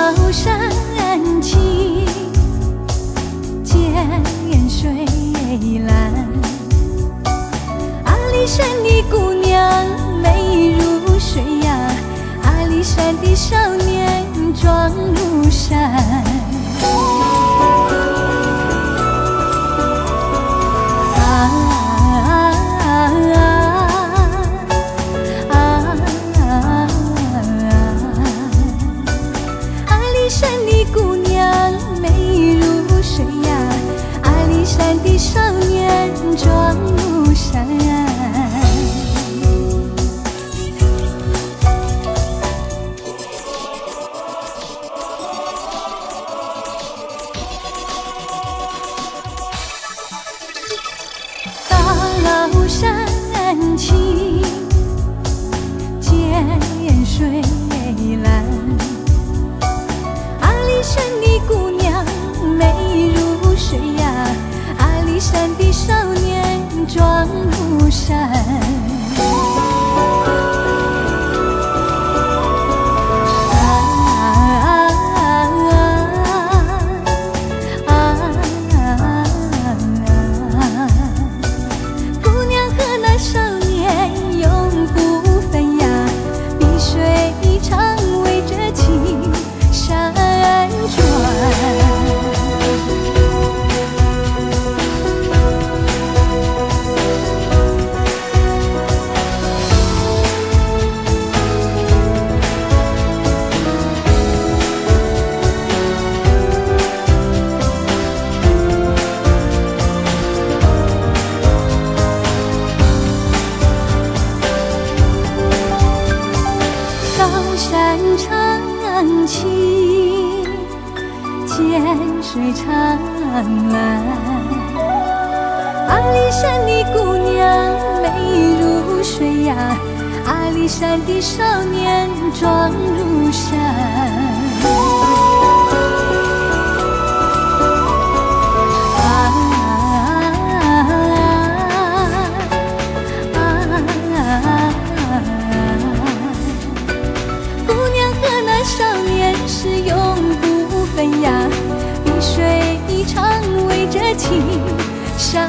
老山青，涧水蓝。阿里山的姑娘美如水呀，阿里山的少年壮如山。阿里山的姑娘美如水呀，阿里山的少年壮如山。大老山青，涧水蓝。阿里山的姑娘美如水呀，阿里山的少年壮如山。姑娘和那少年永不分呀，碧水长围着青山转。高山长青，涧水长蓝。阿里山的姑娘美如水呀，阿里山的少年壮如山。少年是永不分呀，碧水长围着青山